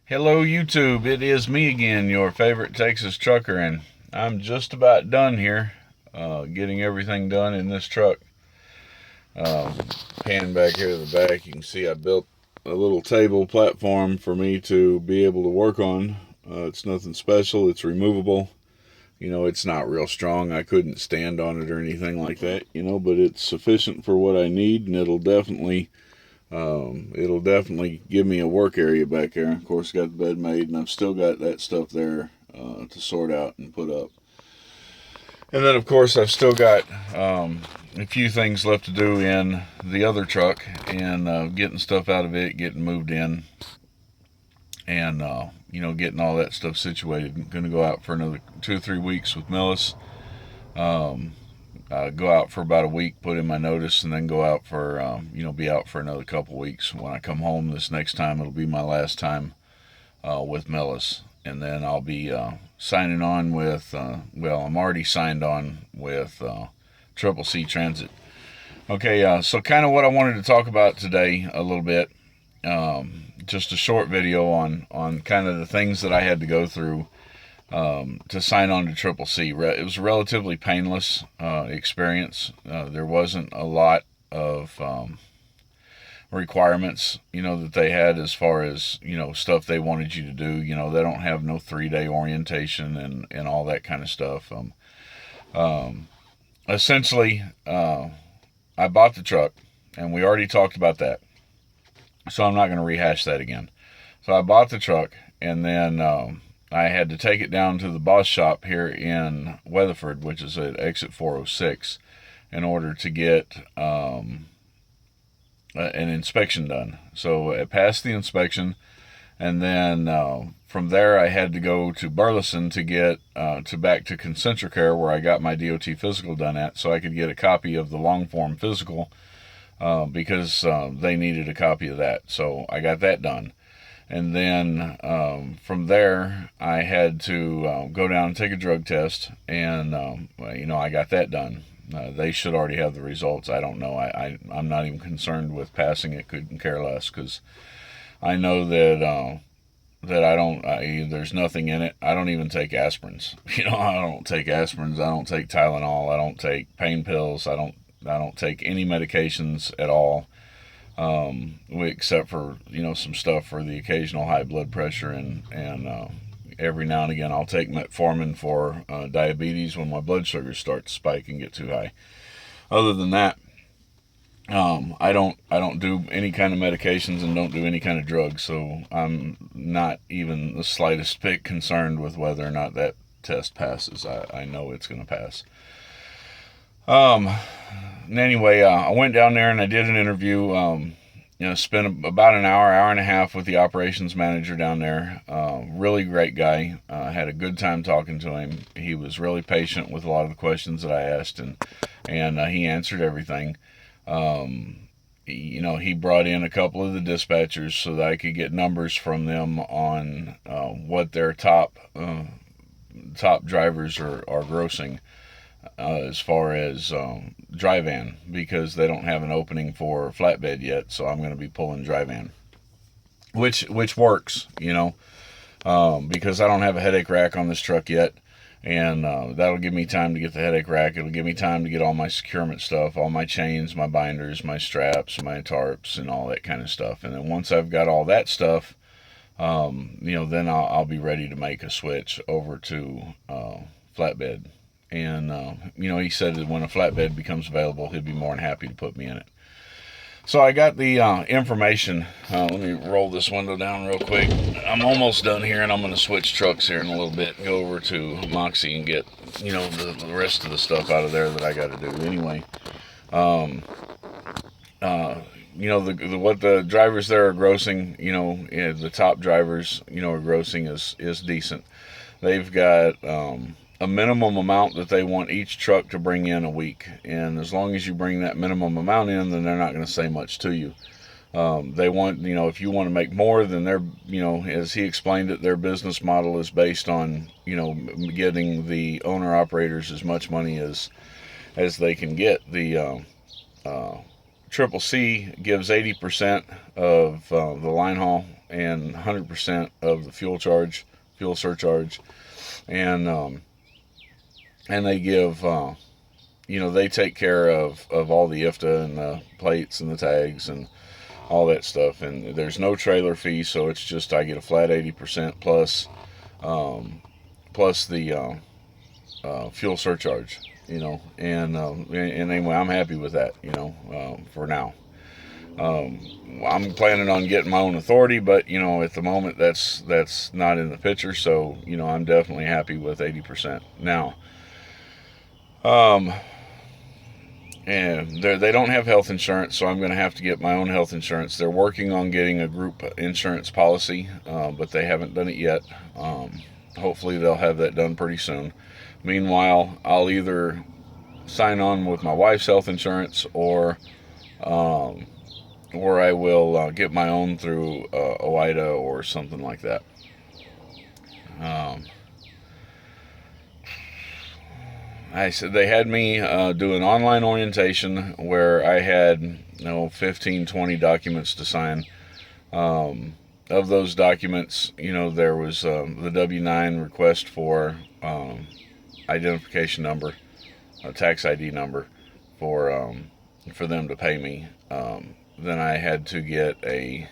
Hello YouTube, it is me again, your favorite Texas trucker, and I'm just about done here, getting everything done in this truck. Um, Panning back here to the back, you can see I built a little table platform for me to be able to work on. It's nothing special, it's removable. It's not real strong, I couldn't stand on it or anything like that, but it's sufficient for what I need, and it'll definitely give me a work area back there. Of course, got the bed made, and I've still got that stuff there to sort out and put up. And then, of course, I've still got a few things left to do in the other truck, and getting stuff out of it, getting moved in, and getting all that stuff situated. I'm going to go out for another 2 or 3 weeks with Millis. Um, go out for about a week, put in my notice, and then go out for, be out for another couple weeks. When I come home this next time, it'll be my last time with Millis. And then I'll be signing on with, I'm already signed on with Triple C Transit. Okay, so kind of what I wanted to talk about today a little bit. Just a short video on kind of the things that I had to go through to sign on to Triple C. It was a relatively painless experience. There wasn't a lot of requirements, that they had as far as, stuff they wanted you to do. They don't have no 3-day orientation and all that kind of stuff. Essentially, I bought the truck, and we already talked about that. So I'm not going to rehash that again. So I bought the truck, and then I had to take it down to the boss shop here in Weatherford, which is at exit 406, in order to get an inspection done. So I passed the inspection, and then from there I had to go to Burleson to get back to Concentricare, where I got my DOT physical done at, so I could get a copy of the long form physical because they needed a copy of that. So I got that done. And then from there, I had to go down and take a drug test, and I got that done. They should already have the results. I don't know. I'm not even concerned with passing it. Couldn't care less, because I know that I don't. There's nothing in it. I don't even take aspirins. I don't take aspirins. I don't take Tylenol. I don't take pain pills. I don't take any medications at all. Except for some stuff for the occasional high blood pressure, and every now and again I'll take metformin for diabetes when my blood sugars start to spike and get too high. Other than that, I don't do any kind of medications and don't do any kind of drugs, so I'm not even the slightest bit concerned with whether or not that test passes. I know it's going to pass. Anyway, I went down there and I did an interview. Spent about an hour and a half with the operations manager down there. Really great guy. Had a good time talking to him. He was really patient with a lot of the questions that I asked, and he answered everything. He brought in a couple of the dispatchers so that I could get numbers from them on what their top drivers are grossing. As far as dry van, because they don't have an opening for flatbed yet, so I'm going to be pulling dry van, which works, because I don't have a headache rack on this truck yet, and that'll give me time to get the headache rack. It'll give me time to get all my securement stuff, all my chains, my binders, my straps, my tarps, and all that kind of stuff. And then once I've got all that stuff, then I'll be ready to make a switch over to flatbed. And, he said that when a flatbed becomes available, he'd be more than happy to put me in it. So I got the information. Let me roll this window down real quick. I'm almost done here, and I'm going to switch trucks here in a little bit. Go over to Moxie and get, the rest of the stuff out of there that I got to do. Anyway, what the drivers there are grossing, the top drivers, are grossing is decent. They've got a minimum amount that they want each truck to bring in a week, and as long as you bring that minimum amount in, then they're not going to say much to you. They want, if you want to make more, then they're, as he explained it, their business model is based on, getting the owner operators as much money as they can get. The Triple C gives 80% of the line haul and 100% of the fuel surcharge, and they give they take care of all the IFTA and the plates and the tags and all that stuff, and there's no trailer fee, so it's just I get a flat 80% plus the fuel surcharge, and anyway, I'm happy with that, for now. I'm planning on getting my own authority, but at the moment that's not in the picture, so I'm definitely happy with 80% now. And they don't have health insurance, so I'm going to have to get my own health insurance. They're working on getting a group insurance policy, but they haven't done it yet. Hopefully they'll have that done pretty soon. Meanwhile, I'll either sign on with my wife's health insurance, or I will get my own through OIDA or something like that. I said they had me do an online orientation where I had 15, 20 documents to sign. Of those documents, there was the W-9 request for identification number, a tax ID number for them to pay me. Then I had to get a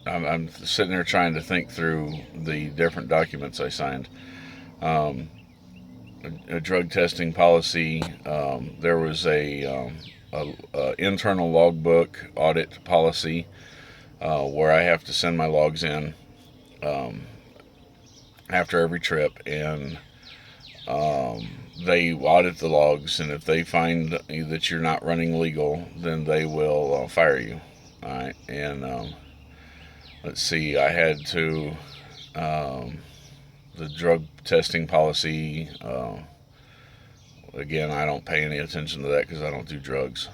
I'm sitting there trying to think through the different documents I signed. A drug testing policy. There was a internal logbook audit policy where I have to send my logs in after every trip, and they audit the logs, and if they find that you're not running legal, then they will fire you. All right, and let's see, I had to the drug testing policy. Again, I don't pay any attention to that because I don't do drugs.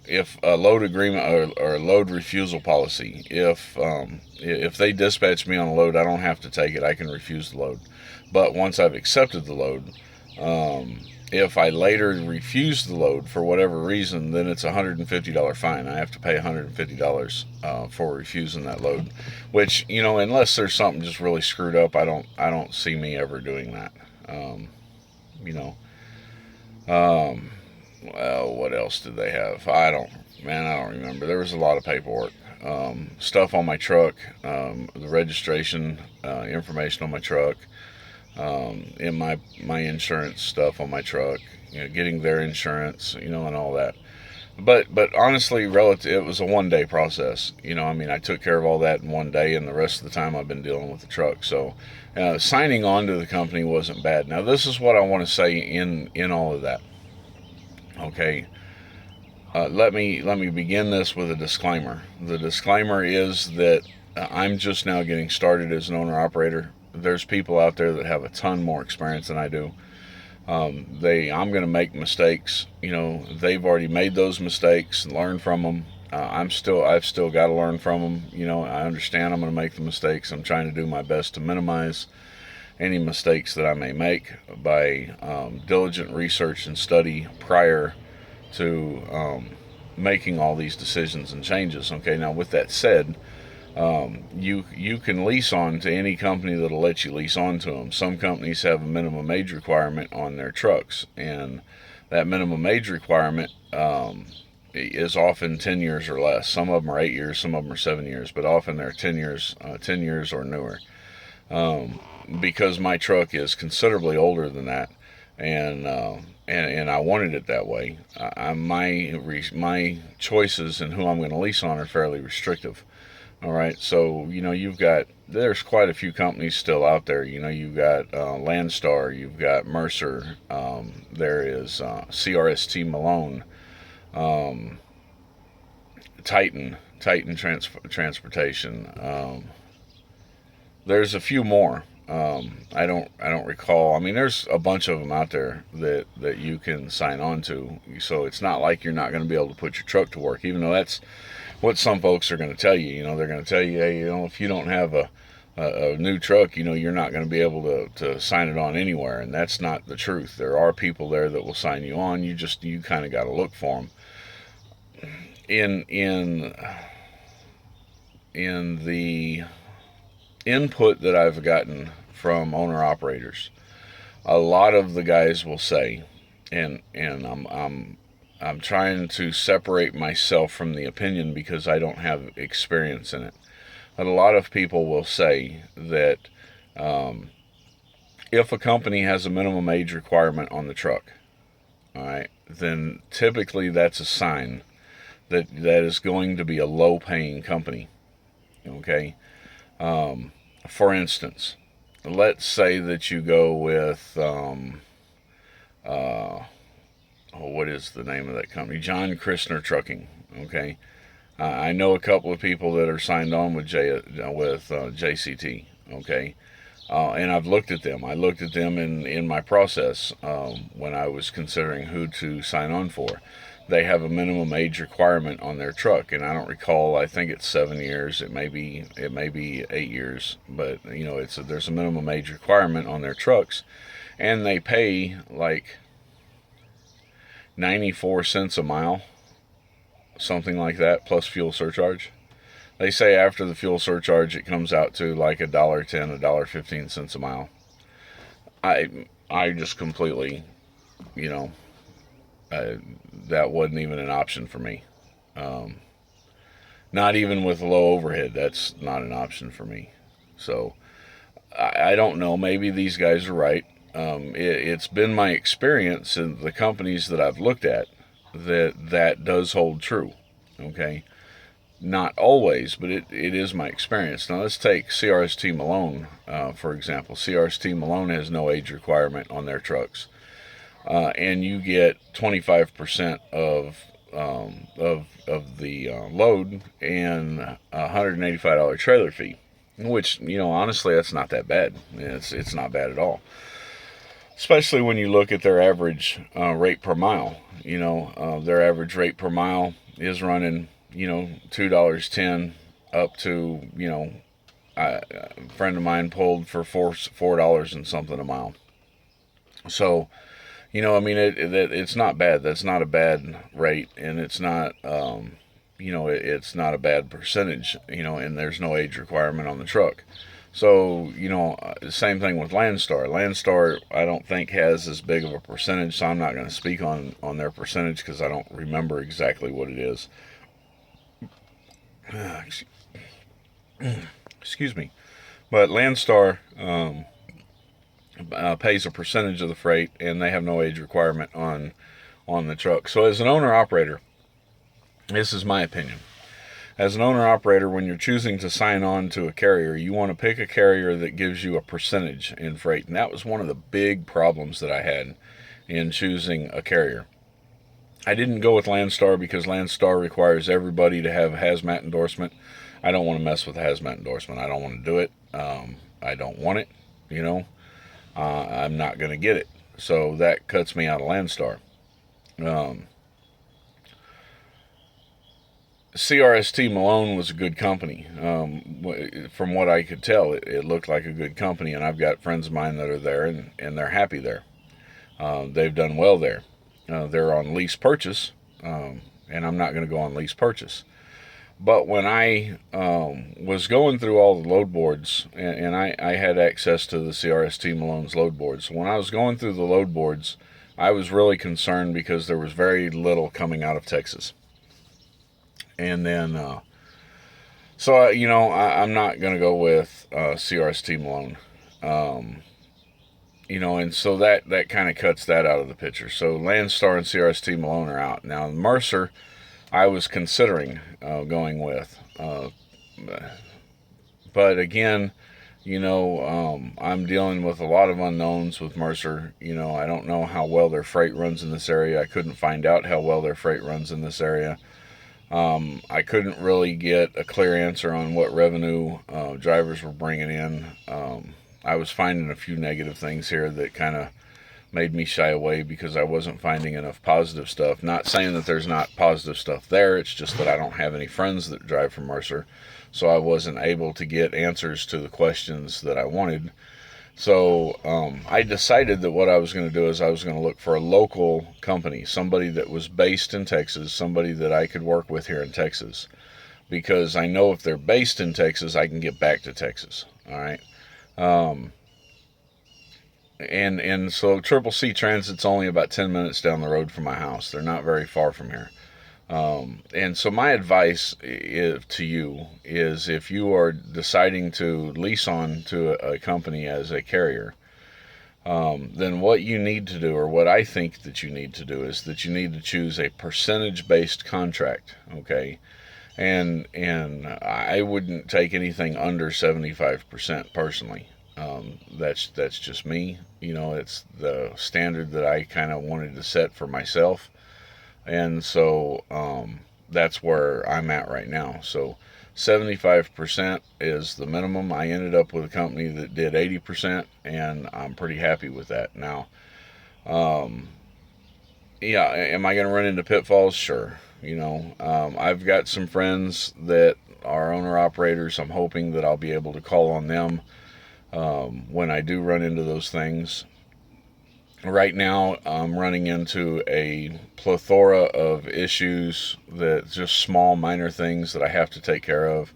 If a load agreement or a load refusal policy, if they dispatch me on a load, I don't have to take it. I can refuse the load. But once I've accepted the load, if I later refuse the load for whatever reason, then it's a $150 fine. I have to pay $150 for refusing that load. Which, unless there's something just really screwed up, I don't see me ever doing that. Well, what else did they have? I don't remember. There was a lot of paperwork. Stuff on my truck, the registration information on my truck, in my insurance stuff on my truck, getting their insurance, and all that. But honestly, it was a 1 day process. I took care of all that in 1 day, and the rest of the time I've been dealing with the truck. So signing on to the company wasn't bad. Now, this is what I want to say in all of that. Okay, let me begin this with a disclaimer. The disclaimer is that I'm just now getting started as an owner-operator. There's people out there that have a ton more experience than I do. I'm going to make mistakes. They've already made those mistakes and learned from them. I've still got to learn from them. I understand I'm going to make the mistakes. I'm trying to do my best to minimize any mistakes that I may make by diligent research and study prior to making all these decisions and changes. Okay, now with that said, you can lease on to any company that'll let you lease on to them. Some companies have a minimum age requirement on their trucks, and that minimum age requirement is often 10 years or less. Some of them are 8 years, some of them are 7 years, but often they're 10 years or newer. Because my truck is considerably older than that, and I wanted it that way. My choices and who I'm going to lease on are fairly restrictive. All right, so there's quite a few companies still out there. You've got Landstar, you've got Mercer, there is CRST Malone, Titan Transportation. There's a few more. I don't recall. There's a bunch of them out there that you can sign on to. So it's not like you're not going to be able to put your truck to work, even though that's what some folks are going to tell you. They're going to tell you, hey, if you don't have a a new truck, you're not going to be able to sign it on anywhere, and that's not the truth. There are people there that will sign you on. You kind of got to look for them. In the input that I've gotten from owner operators, a lot of the guys will say, and I'm trying to separate myself from the opinion because I don't have experience in it. But a lot of people will say that if a company has a minimum age requirement on the truck, all right, then typically that's a sign that is going to be a low-paying company. Okay, for instance, let's say that you go with what is the name of that company? John Christner Trucking. Okay, I know a couple of people that are signed on with JCT. Okay, and I've looked at them. I looked at them in my process when I was considering who to sign on for. They have a minimum age requirement on their truck, and I don't recall. I think it's 7 years. It may be 8 years, but there's a minimum age requirement on their trucks, and they pay like 94 cents a mile, something like that, plus fuel surcharge. They say after the fuel surcharge, it comes out to like $1.10, $1.15 a mile. I just completely, that wasn't even an option for me. Not even with low overhead, that's not an option for me. So I don't know. Maybe these guys are right. It's been my experience in the companies that I've looked at that does hold true. Okay, not always, but it is my experience. Now let's take CRST Malone for example. CRST Malone has no age requirement on their trucks. And you get 25% of the load and $185 trailer fee, which honestly that's not that bad. It's not bad at all, especially when you look at their average rate per mile. Their average rate per mile is running $2.10 up to a friend of mine pulled for $4 and something a mile. So. It's not bad. That's not a bad rate, and it's not, it's not a bad percentage, and there's no age requirement on the truck. So, same thing with Landstar. Landstar, I don't think has as big of a percentage, so I'm not going to speak on their percentage because I don't remember exactly what it is. Excuse me. But Landstar, pays a percentage of the freight, and they have no age requirement on the truck. So as an owner-operator, this is my opinion. As an owner-operator, when you're choosing to sign on to a carrier, you want to pick a carrier that gives you a percentage in freight. And that was one of the big problems that I had in choosing a carrier. I didn't go with Landstar because Landstar requires everybody to have a hazmat endorsement. I don't want to mess with a hazmat endorsement. I don't want to do it. I don't want it, I'm not going to get it. So that cuts me out of Landstar. CRST Malone was a good company. From what I could tell, it looked like a good company, and I've got friends of mine that are there, and they're happy there. They've done well there. They're on lease purchase, and I'm not going to go on lease purchase. But when I was going through all the load boards, and I had access to the CRST Malone's load boards. When I was going through the load boards, I was really concerned because there was very little coming out of Texas. And then, I'm not going to go with CRST Malone. And so that kind of cuts that out of the picture. So Landstar and CRST Malone are out. Now, Mercer, I was considering going with. But again, I'm dealing with a lot of unknowns with Mercer. I don't know how well their freight runs in this area. I couldn't find out how well their freight runs in this area. I couldn't really get a clear answer on what revenue drivers were bringing in. I was finding a few negative things here that kind of made me shy away because I wasn't finding enough positive stuff. Not saying that there's not positive stuff there, it's just that I don't have any friends that drive for Mercer, so I wasn't able to get answers to the questions that I wanted. So I decided that what I was going to do is I was going to look for a local company, somebody that was based in Texas, somebody that I could work with here in Texas, because I know if they're based in Texas, I can get back to Texas. All right. And so Triple C Transit's only about 10 minutes down the road from my house. They're not very far from here. And so my advice to you is, if you are deciding to lease on to a company as a carrier, then what you need to do, or what I think that you need to do, is that you need to choose a percentage-based contract, okay? And I wouldn't take anything under 75% personally. That's just me. It's the standard that I kind of wanted to set for myself. And so that's where I'm at right now. So 75% is the minimum. I ended up with a company that did 80%, and I'm pretty happy with that. Now, yeah, am I going to run into pitfalls? Sure. I've got some friends that are owner-operators. I'm hoping that I'll be able to call on them when I do run into those things. Right now, I'm running into a plethora of issues, that just small, minor things that I have to take care of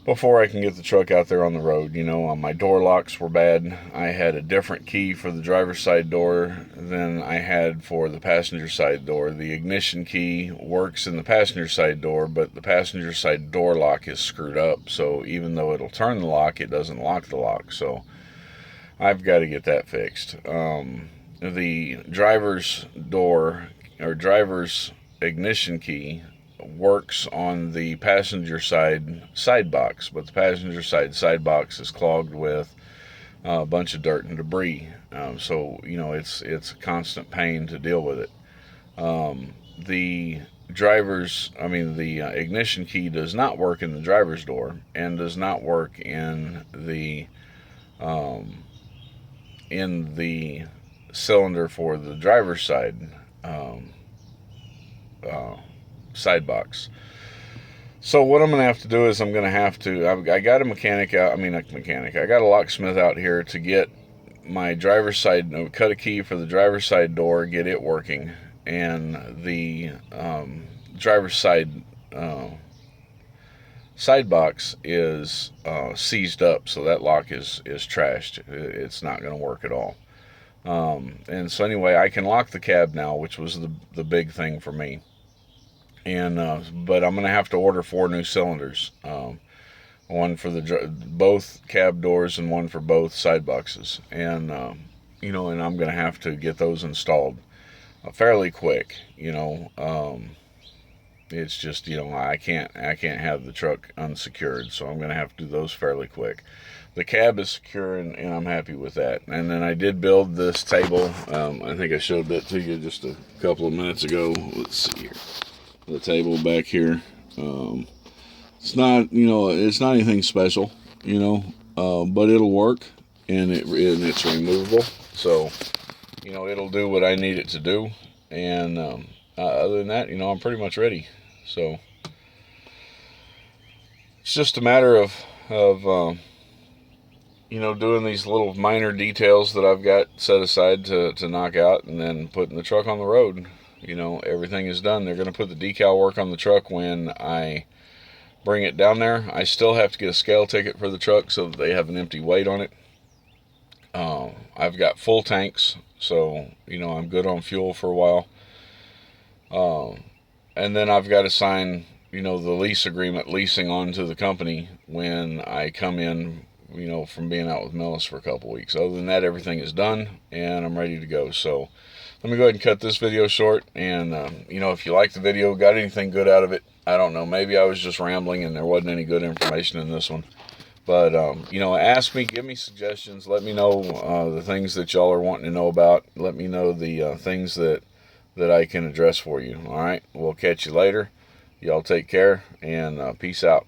before I can get the truck out there on the road. My door locks were bad. I had a different key for the driver's side door than I had for the passenger side door. The ignition key works in the passenger side door, but the passenger side door lock is screwed up. So even though it'll turn the lock, it doesn't lock the lock. So I've got to get that fixed. The driver's door, or driver's ignition key, works on the passenger side box, but the passenger side box is clogged with a bunch of dirt and debris. So it's a constant pain to deal with it. The ignition key does not work in the driver's door, and does not work in the cylinder for the driver's side box. So what I'm going to have to do is I got a mechanic out. I got a locksmith out here to get my driver's side, cut a key for the driver's side door, get it working, and the driver's side box is seized up, so that lock is trashed. It's not going to work at all. And so anyway, I can lock the cab now, which was the big thing for me. And but I'm going to have to order 4 new cylinders, one for both cab doors and one for both side boxes. And and I'm going to have to get those installed fairly quick. It's just, I can't have the truck unsecured, so I'm going to have to do those fairly quick. The cab is secure, and I'm happy with that. And then I did build this table. I think I showed that to you just a couple of minutes ago. Let's see here. The table back here. It's not anything special, but it'll work, and it's removable. So, it'll do what I need it to do. And other than that, I'm pretty much ready. So it's just a matter of doing these little minor details that I've got set aside to knock out, and then putting the truck on the road. Everything is done. They're going to put the decal work on the truck when I bring it down there. I still have to get a scale ticket for the truck so that they have an empty weight on it. I've got full tanks, so I'm good on fuel for a while. And then I've got to sign the lease agreement, leasing onto the company when I come in, from being out with Millis for a couple weeks. Other than that, everything is done, and I'm ready to go. So let me go ahead and cut this video short. And if you like the video, got anything good out of it, I don't know, maybe I was just rambling and there wasn't any good information in this one. But ask me, give me suggestions, let me know the things that y'all are wanting to know about. Let me know the things that I can address for you. All right, we'll catch you later. Y'all take care, and peace out.